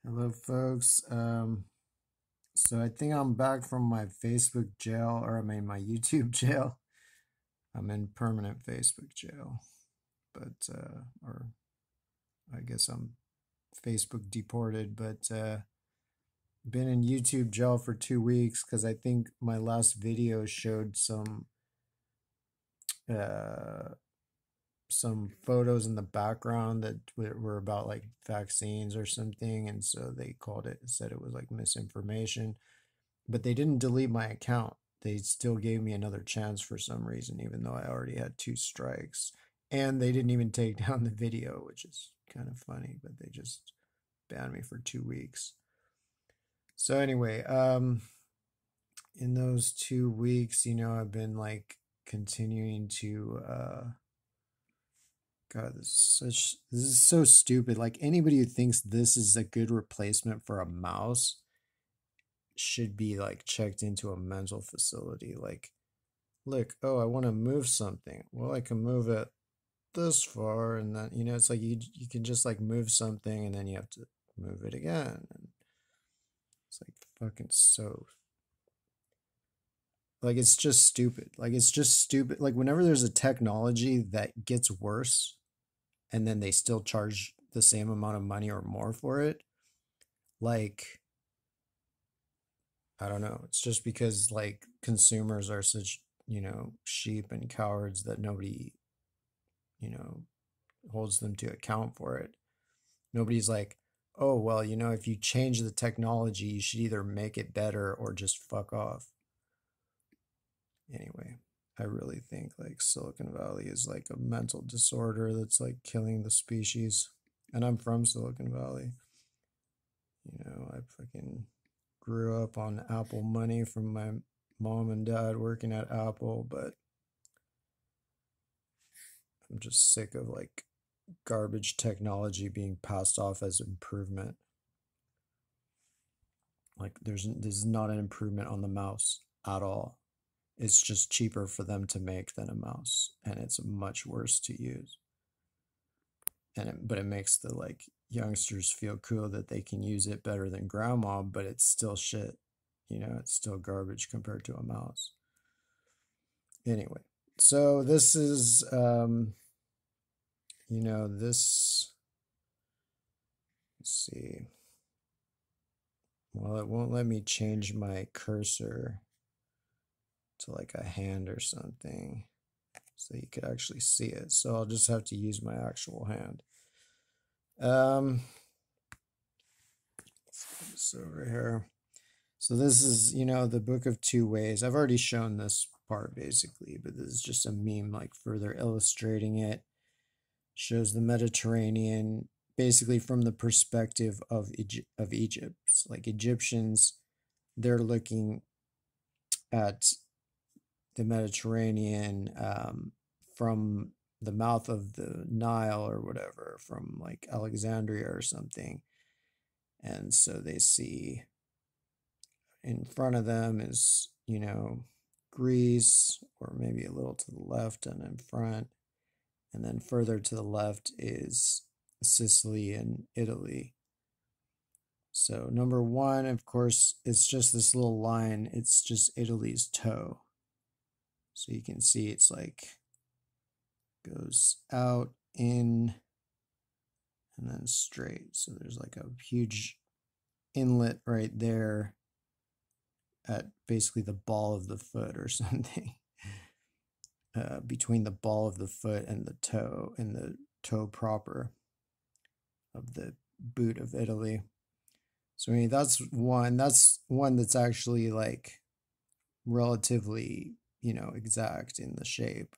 Hello, folks. So I think I'm back from my Facebook jail, or I mean my YouTube jail. I'm in permanent Facebook jail, but or I guess I'm Facebook deported, but been in YouTube jail for 2 weeks because I think my last video showed uh some photos in the background that were about like vaccines or something, and so they called it, said it was like misinformation. But they didn't delete my account. They still gave me another chance for some reason, even though I already had 2 strikes. And they didn't even take down the video, which is kind of funny, but they just banned me for 2 weeks. So anyway, in those 2 weeks, I've been like continuing to God, this is so stupid. Like anybody who thinks this is a good replacement for a mouse should be like checked into a mental facility. Like, look, oh, I want to move something. Well, I can move it this far, and then it's like you can just like move something, and then you have to move it again, and it's like fucking so like it's just stupid. Like it's just stupid. Like whenever there's a technology that gets worse, and then they still charge the same amount of money or more for it, like I don't know. It's just because like consumers are such, sheep and cowards that nobody, you know, holds them to account for it. Nobody's like, oh, well, if you change the technology, you should either make it better or just fuck off. Anyway, I really think like Silicon Valley is like a mental disorder that's like killing the species. And I'm from Silicon Valley. I fucking grew up on Apple money from my mom and dad working at Apple, but I'm just sick of like garbage technology being passed off as improvement. Like there's not an improvement on the mouse at all. It's just cheaper for them to make than a mouse, and it's much worse to use. But it makes the like youngsters feel cool that they can use it better than grandma, but it's still shit. It's still garbage compared to a mouse. Anyway, so this is this, let's see. Well, it won't let me change my cursor to like a hand or something so you could actually see it. So I'll just have to use my actual hand. Let's put this over here. So this is, the Book of Two Ways. I've already shown this part basically, but this is just a meme like further illustrating it. Shows the Mediterranean basically from the perspective of Egypt. Like Egyptians, they're looking at the Mediterranean from the mouth of the Nile or whatever, from like Alexandria or something. And so they see in front of them is, Greece, or maybe a little to the left and in front. And then further to the left is Sicily and Italy. So number one, of course, it's just this little line. It's just Italy's toe. So you can see it's like goes out, in, and then straight. So there's like a huge inlet right there at basically the ball of the foot or something. Between the ball of the foot and the toe proper of the boot of Italy. So I mean that's one. That's one that's actually like relatively, exact in the shape.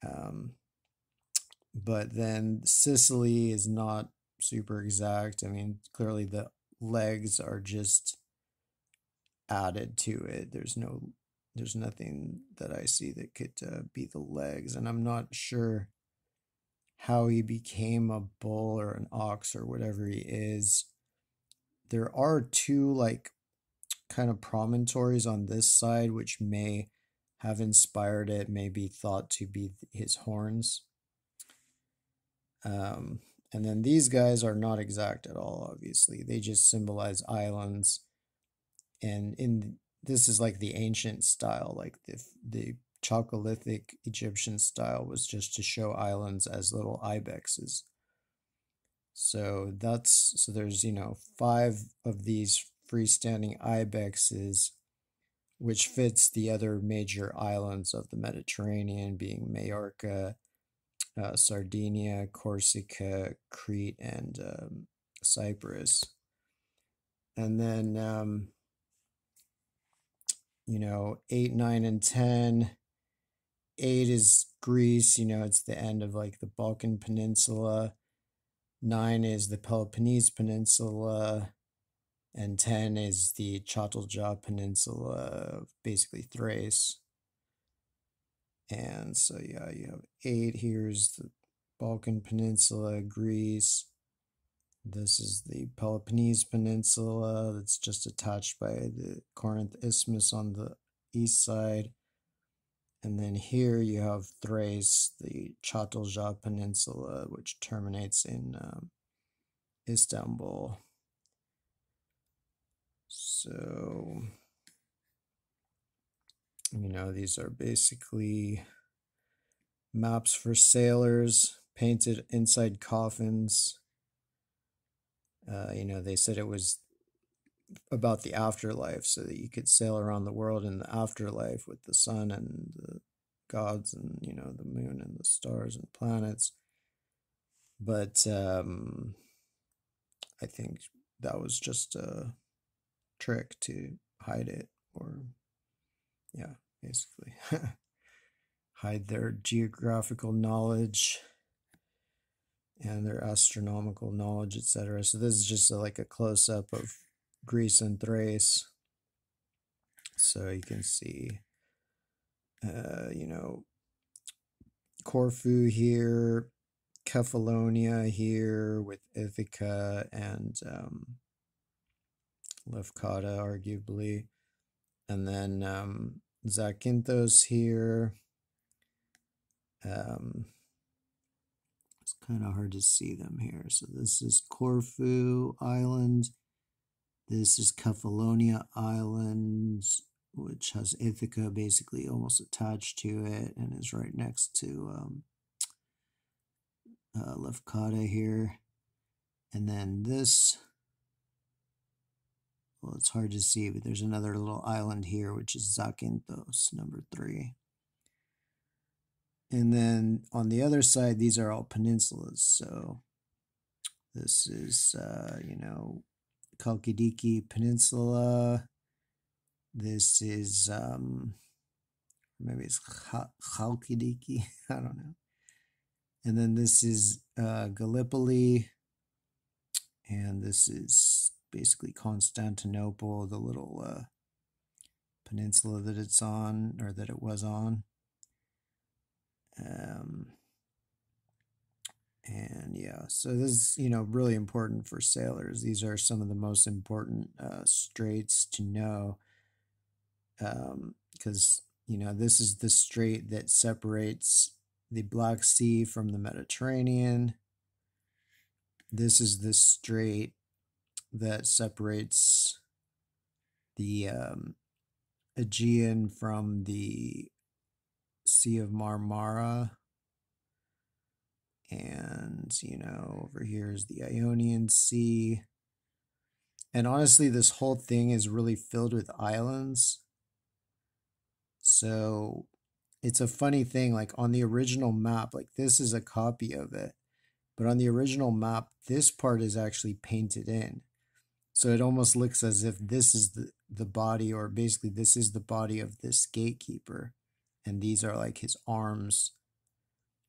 Um, but then Sicily is not super exact. I mean, clearly the legs are just added to it. There's nothing that I see that could be the legs, and I'm not sure how he became a bull or an ox or whatever he is. There are two like kind of promontories on this side which may have inspired it, may be thought to be his horns. And then these guys are not exact at all, obviously. They just symbolize islands. And this is like the ancient style, like the Chalcolithic Egyptian style was just to show islands as little ibexes. So there's, 5 of these freestanding ibexes, which fits the other major islands of the Mediterranean, being Majorca, Sardinia, Corsica, Crete, and Cyprus. And then, 8, 9, and 10. 8 is Greece, it's the end of like the Balkan Peninsula. 9 is the Peloponnese Peninsula. And 10 is the Çatalca Peninsula, basically Thrace. And so, yeah, you have 8. Here's the Balkan Peninsula, Greece. This is the Peloponnese Peninsula that's just attached by the Corinth Isthmus on the east side. And then here you have Thrace, the Çatalca Peninsula, which terminates in Istanbul. So, these are basically maps for sailors painted inside coffins. They said it was about the afterlife, so that you could sail around the world in the afterlife with the sun and the gods and, the moon and the stars and planets. But I think that was just a trick to hide it, or, yeah, basically hide their geographical knowledge and their astronomical knowledge, etc. So this is just like a close-up of Greece and Thrace. So you can see, Corfu here, Kefalonia here with Ithaca and Lefkada, arguably. And then Zakynthos here. It's kind of hard to see them here. So this is Corfu Island. This is Kefalonia Island, which has Ithaca basically almost attached to it and is right next to Lefkada here. And then this, well, it's hard to see, but there's another little island here, which is Zakynthos, number 3. And then on the other side, these are all peninsulas. So this is, Chalkidiki Peninsula. This is, maybe it's Chalkidiki, I don't know. And then this is Gallipoli. And this is basically Constantinople, the little peninsula that it's on, or that it was on. And yeah, so this is, really important for sailors. These are some of the most important straits to know, because, this is the strait that separates the Black Sea from the Mediterranean. This is the strait that separates the Aegean from the Sea of Marmara. And, over here is the Ionian Sea. And honestly, this whole thing is really filled with islands. So it's a funny thing, like on the original map, like this is a copy of it, but on the original map, this part is actually painted in. So it almost looks as if this is the body, or basically this is the body of this gatekeeper. And these are like his arms.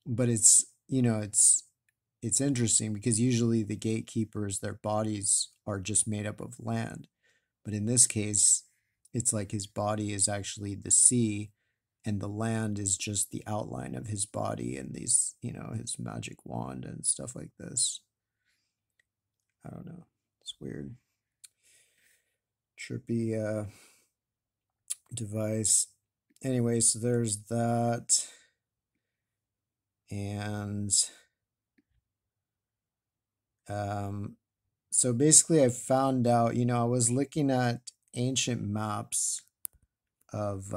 But it's, it's interesting because usually the gatekeepers, their bodies are just made up of land. But in this case, it's like his body is actually the sea, and the land is just the outline of his body and these, his magic wand and stuff like this. I don't know. It's weird. Trippy device. Anyway, so there's that. And Um, so basically, I found out, I was looking at ancient maps of,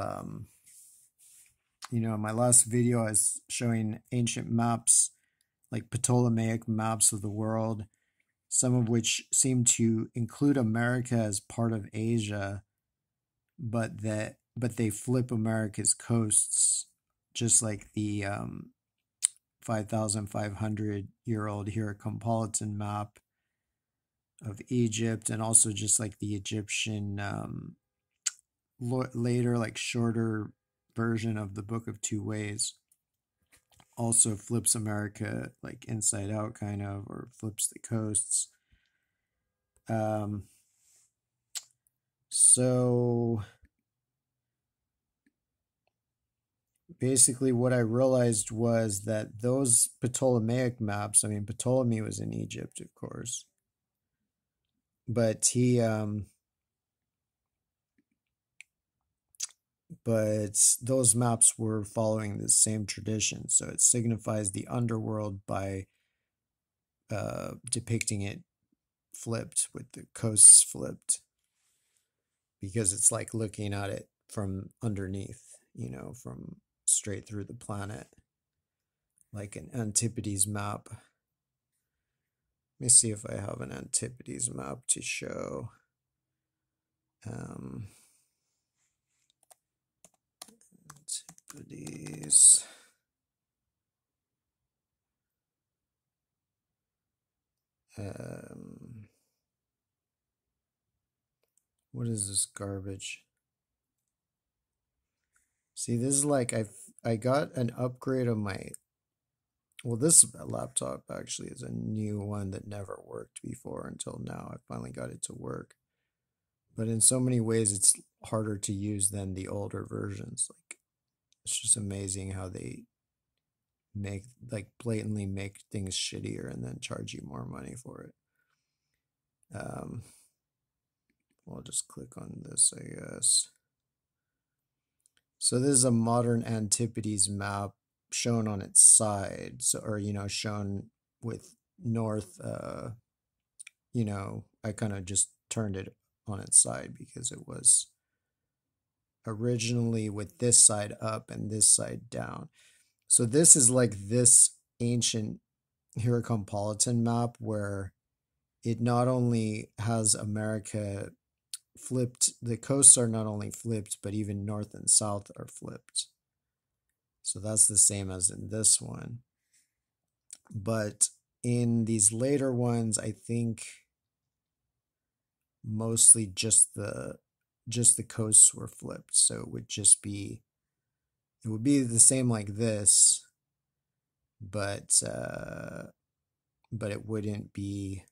in my last video, I was showing ancient maps, like Ptolemaic maps of the world, some of which seem to include America as part of Asia, but they flip America's coasts, just like the 5,500-year-old Hierocompolitan map of Egypt, and also just like the Egyptian later, like shorter version of the Book of Two Ways also flips America like inside out, kind of, or flips the coasts. Um, so basically, what I realized was that those Ptolemaic maps, I mean, Ptolemy was in Egypt, of course, but but those maps were following the same tradition. So it signifies the underworld by depicting it flipped, with the coasts flipped, because it's like looking at it from underneath, from straight through the planet, like an Antipodes map. Let me see if I have an Antipodes map to show. Antipodes. What is this garbage? See, this is like I got an upgrade of my, well, this laptop actually is a new one that never worked before until now. I finally got it to work. But in so many ways, it's harder to use than the older versions. Like, it's just amazing how they make, like, blatantly make things shittier and then charge you more money for it. I'll just click on this, I guess. So this is a modern Antipodes map shown on its side. So, or, shown with north, I kind of just turned it on its side because it was originally with this side up and this side down. So this is like this ancient Hierocompolitan map where it not only has America flipped, the coasts are not only flipped, but even north and south are flipped. So that's the same as in this one. But in these later ones, I think mostly just the coasts were flipped. So it would be the same like this, but it wouldn't be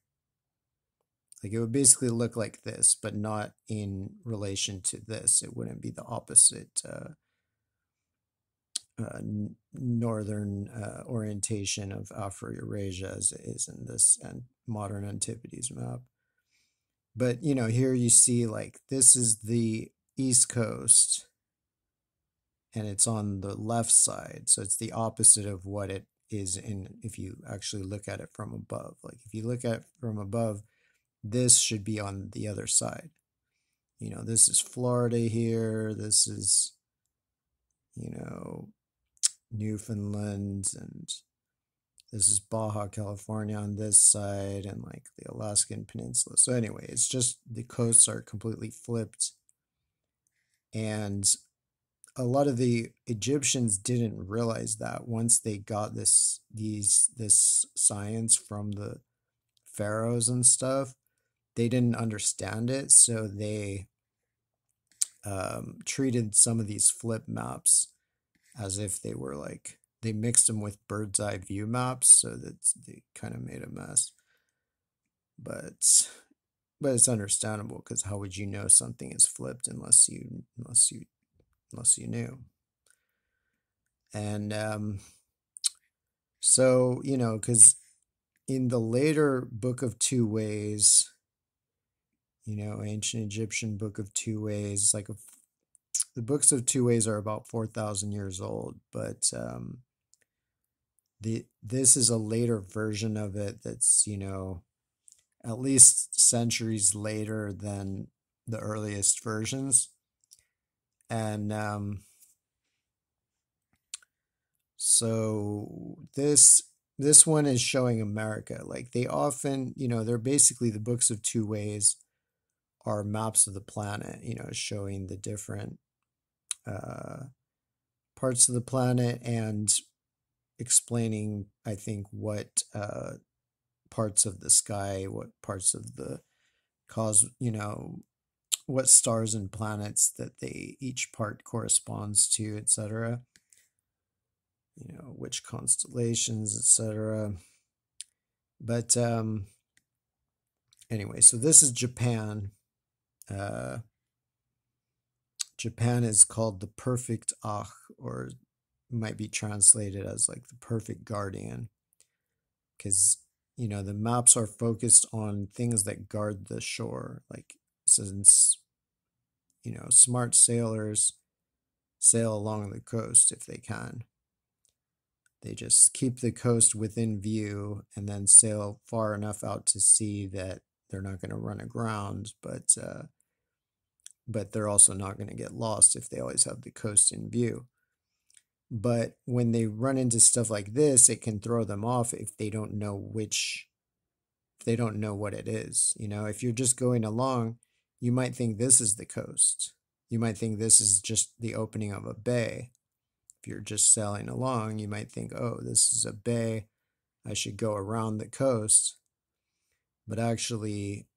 like, it would basically look like this, but not in relation to this. It wouldn't be the opposite northern orientation of Afro-Eurasia as it is in this and modern Antipodes map. But here you see, like, this is the East Coast and it's on the left side, so it's the opposite of what it is if you actually look at it from above. Like, if you look at it from above, this should be on the other side. This is Florida here, this is Newfoundland, and this is Baja California on this side, and like the Alaskan Peninsula. So anyway, it's just the coasts are completely flipped, and a lot of the Egyptians didn't realize that once they got this science from the pharaohs and stuff. They didn't understand it, so they treated some of these flip maps as if they were like, they mixed them with bird's eye view maps, so that they kind of made a mess. But it's understandable, because how would you know something is flipped unless you knew? And so because in the later Book of Two Ways, ancient Egyptian Book of Two Ways, like the books of Two Ways are about 4,000 years old, but this is a later version of it that's at least centuries later than the earliest versions. And so this one is showing America. Like they often, they're basically the books of two ways are maps of the planet, showing the different uh, parts of the planet and explaining, I think, what parts of the sky, what parts of the what stars and planets that each part corresponds to, etc. Which constellations, etc. But anyway, so this is Japan. Uh, Japan is called the perfect Ach, or might be translated as like the perfect guardian, because the maps are focused on things that guard the shore. Like since smart sailors sail along the coast if they can. They just keep the coast within view and then sail far enough out to sea that they're not going to run aground, but they're also not going to get lost if they always have the coast in view. But when they run into stuff like this, it can throw them off if they don't know what it is. If you're just going along, you might think this is the coast. You might think this is just the opening of a bay. If you're just sailing along, you might think, oh, this is a bay. I should go around the coast. But actually,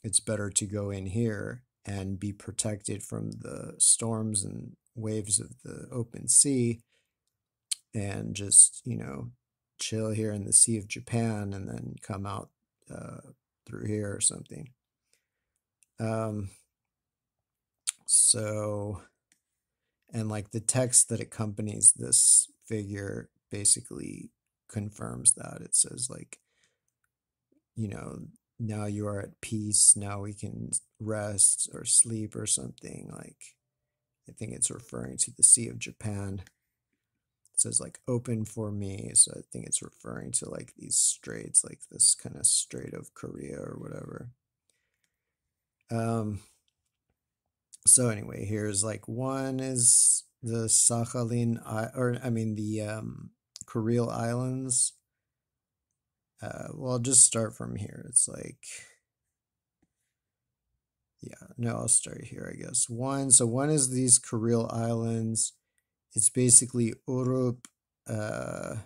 it's better to go in here and be protected from the storms and waves of the open sea and just, chill here in the Sea of Japan and then come out through here or something. So, and like the text that accompanies this figure basically confirms that. It says like, now you are at peace, now we can rest or sleep or something. Like, I think it's referring to the Sea of Japan. It says like open for me, so I think it's referring to like these straits, like this kind of Strait of Korea or whatever. So anyway, here's like one is the Sakhalin, or I mean the Kuril Islands. Well, I'll just start from here. It's like, yeah, no, I'll start here, I guess. So one is these Kuril Islands. It's basically Urup, it's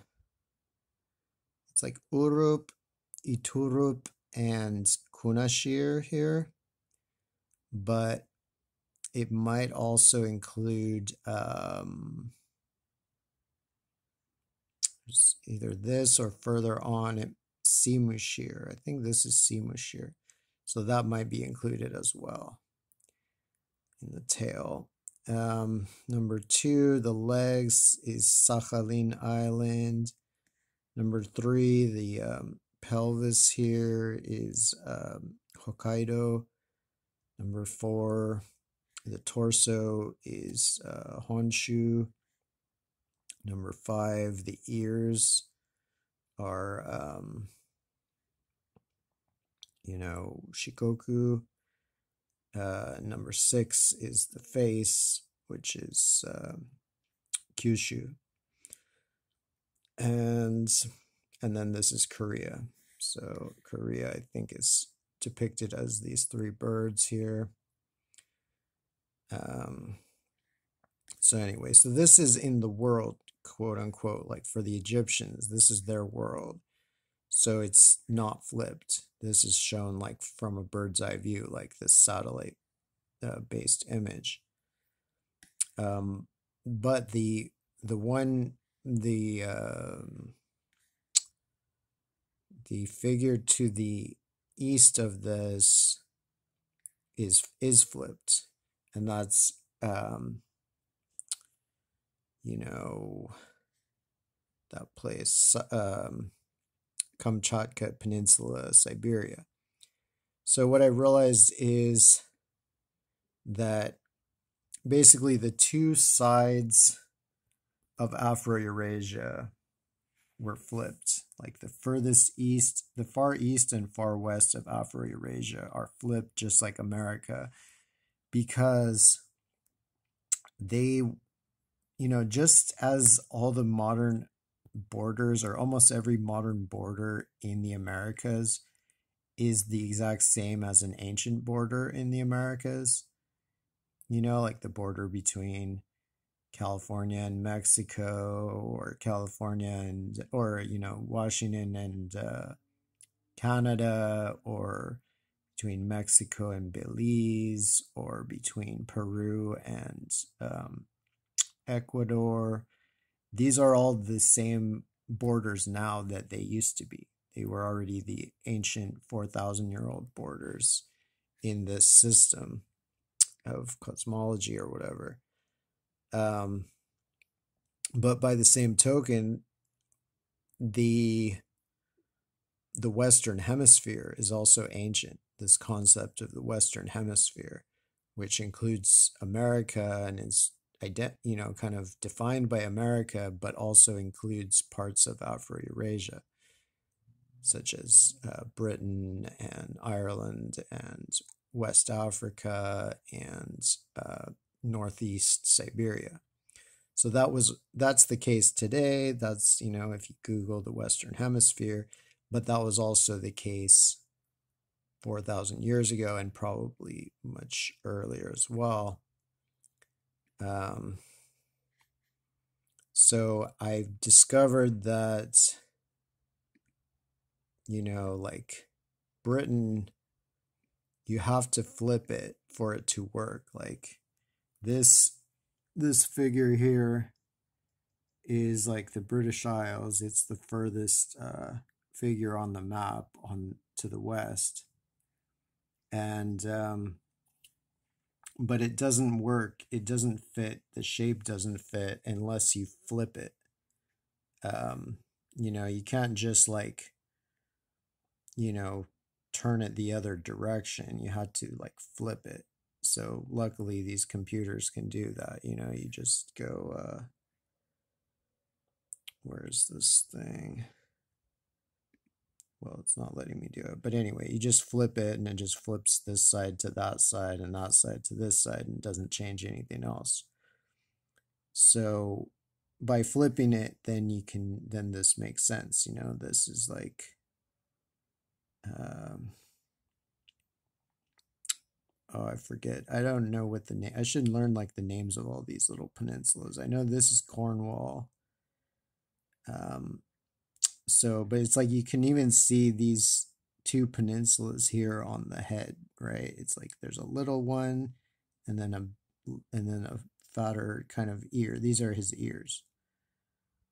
like Urup, Iturup, and Kunashir here. But it might also include either this or further on at Simushir. I think this is Simushir. So that might be included as well in the tail. Number 2, the legs is Sakhalin Island. Number 3, the pelvis here is Hokkaido. Number 4, the torso is Honshu. Number 5, the ears are, Shikoku. Number 6 is the face, which is Kyushu. And then this is Korea. So Korea, I think, is depicted as these 3 birds here. So anyway, so this is in the world, quote unquote, like for the Egyptians, this is their world. So it's not flipped. This is shown like from a bird's eye view, like this satellite based image. But the figure to the east of this is flipped, and that's that place, Kamchatka Peninsula, Siberia. So what I realized is that basically the two sides of Afro-Eurasia were flipped. Like the furthest east, the far east and far west of Afro-Eurasia are flipped just like America because they, just as all the modern borders or almost every modern border in the Americas is the exact same as an ancient border in the Americas, like the border between California and Mexico, or California and, or, Washington and Canada, or between Mexico and Belize, or between Peru and Ecuador. These are all the same borders now that they used to be. They were already the ancient 4,000-year-old borders in this system of cosmology or whatever. But by the same token, the Western Hemisphere is also ancient. This concept of the Western Hemisphere, which includes America and is kind of defined by America, but also includes parts of Afro-Eurasia, such as Britain and Ireland and West Africa and Northeast Siberia. So that's the case today. That's, if you Google the Western Hemisphere, but that was also the case 4,000 years ago and probably much earlier as well. So I've discovered that, like Britain, you have to flip it for it to work. Like this figure here is like the British Isles. It's the furthest figure on the map on to the west, and but it doesn't work. It doesn't fit. The shape doesn't fit unless you flip it. You can't just like, turn it the other direction. You had to like flip it. So luckily these computers can do that. You just go, where's this thing? Well, it's not letting me do it. But anyway, you just flip it and it just flips this side to that side and that side to this side and doesn't change anything else. So by flipping it, then this makes sense. This is like, oh, I forget. I don't know what the name, I should learn like the names of all these little peninsulas. I know this is Cornwall. But it's like you can even see these two peninsulas here on the head, right? It's like there's a little one and then a fatter kind of ear. These are his ears.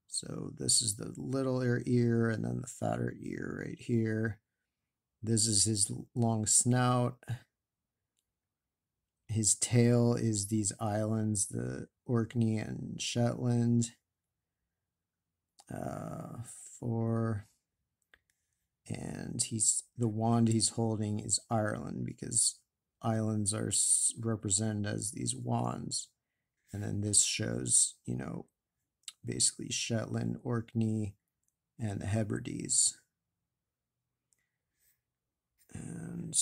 So this is the little ear and then the fatter ear right here. This is his long snout. His tail is these islands, the Orkney and Shetland. 4. And the wand he's holding is Ireland, because islands are represented as these wands. And then this shows, basically Shetland, Orkney, and the Hebrides. And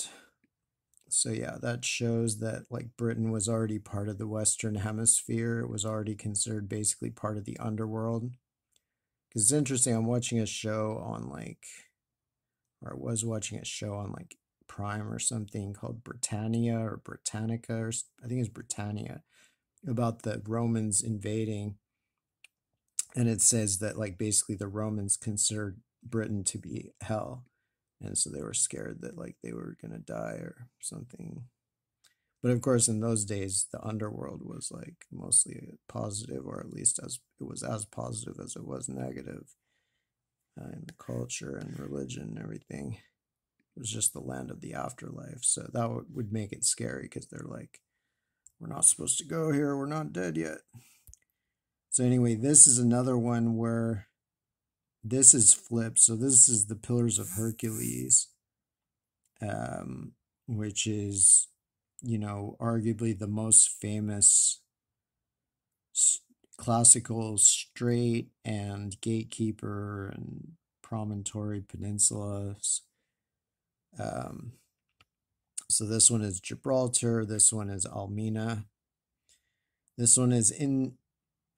so yeah, that shows that like Britain was already part of the Western Hemisphere. It was already considered basically part of the underworld. Because it's interesting, I'm watching a show on like, or I was watching a show on like Prime or something called Britannia or Britannica, or I think it's Britannia, about the Romans invading. And it says that like basically the Romans considered Britain to be hell. And so they were scared that like they were going to die or something. But of course, in those days, the underworld was like mostly positive, or at least it was as positive as it was negative in the culture and religion and everything. It was just the land of the afterlife. So that would make it scary, because they're like, we're not supposed to go here. We're not dead yet. So anyway, this is another one where this is flipped. So this is the Pillars of Hercules, which is, arguably the most famous classical strait and gatekeeper and promontory peninsulas. Um, so this one is Gibraltar. This one is Almina. This one is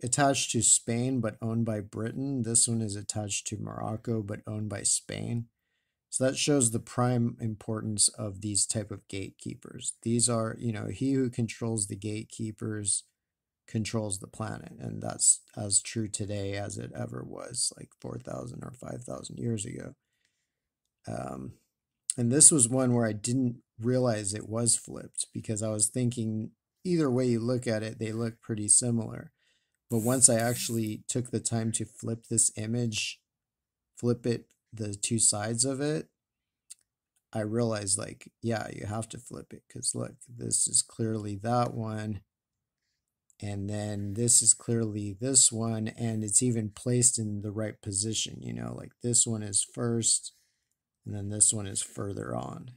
attached to Spain but owned by Britain. This one is attached to Morocco but owned by Spain. So that shows the prime importance of these type of gatekeepers. These are, he who controls the gatekeepers controls the planet, and that's as true today as it ever was like 4,000 or 5,000 years ago. And this was one where I didn't realize it was flipped because I was thinking either way you look at it, they look pretty similar. But once I actually took the time to flip this image, flip it, the two sides of it, I realized like, yeah, you have to flip it because look, this is clearly that one. And then this is clearly this one, and it's even placed in the right position, like this one is first, and then this one is further on.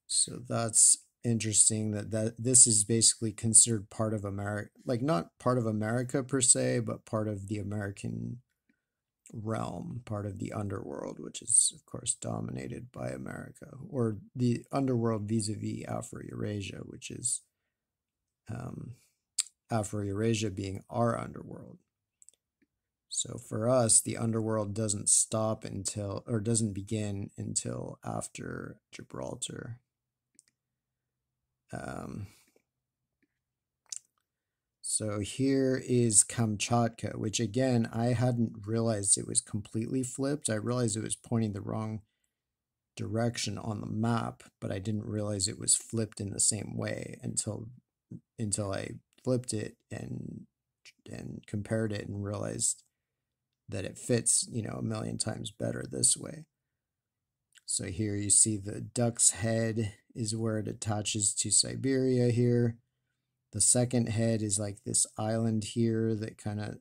So that's interesting that this is basically considered part of America, like not part of America per se, but part of the American realm, part of the underworld, which is of course dominated by America, or the underworld vis-a-vis Afro-Eurasia, which is Afro-Eurasia being our underworld. So for us, the underworld doesn't stop until, or doesn't begin until after Gibraltar. So here is Kamchatka, which again, I hadn't realized it was completely flipped. I realized it was pointing the wrong direction on the map, but I didn't realize it was flipped in the same way until I flipped it and compared it and realized that it fits, a million times better this way. So here you see the duck's head is where it attaches to Siberia here. The second head is like this island here that kind of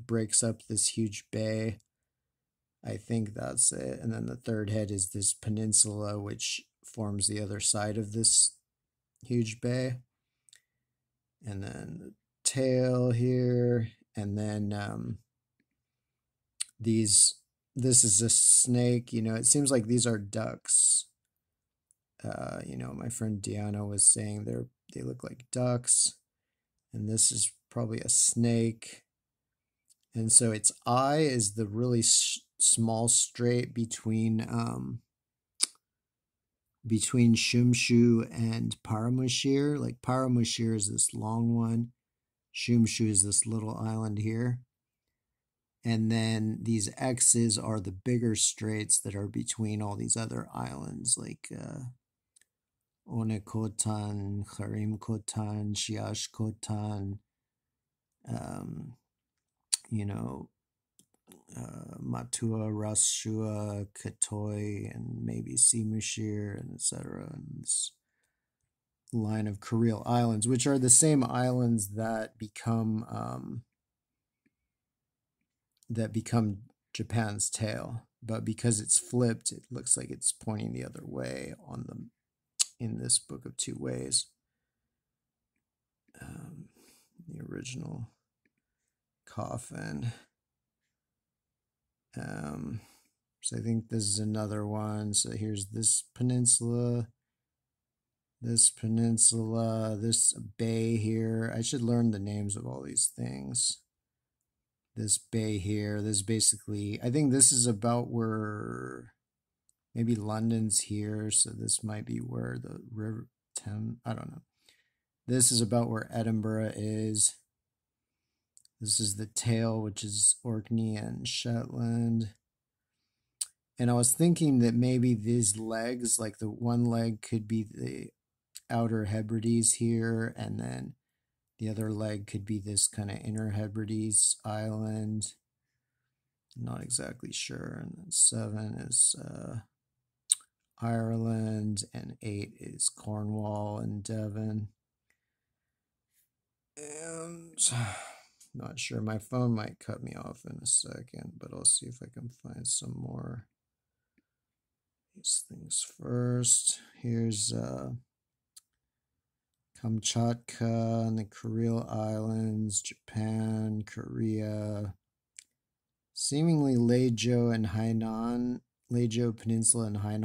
breaks up this huge bay. I think that's it. And then the third head is this peninsula, which forms the other side of this huge bay. And then the tail here. And then this is a snake. It seems like these are ducks. My friend Deanna was saying they look like ducks. And this is probably a snake. And so its eye is the really small strait between Shumshu and Paramushir. Like Paramushir is this long one. Shumshu is this little island here. And then these X's are the bigger straits that are between all these other islands, like Onekotan, Harimkotan, Shiashkotan, Matua, Rashua, Katoi, and maybe Simushir, and etc. And this line of Kuril Islands, which are the same islands that become Japan's tail. But because it's flipped, it looks like it's pointing the other way in this book of two ways. The original coffin. So I think this is another one. So here's this peninsula, this bay here. I should learn the names of all these things. This bay here, this basically, I think this is about where maybe London's here. So this might be where the River Thames, I don't know. This is about where Edinburgh is. This is the tail, which is Orkney and Shetland. And I was thinking that maybe these legs, like the one leg could be the Outer Hebrides here, and then the other leg could be this kind of Inner Hebrides island. Not exactly sure. And then 7 is Ireland, and 8 is Cornwall and Devon. And not sure. My phone might cut me off in a second, but I'll see if I can find some more these things first. Here's Kamchatka and the Kuril Islands, Japan, Korea, seemingly Leizhou and Hainan, Leizhou Peninsula and Hainan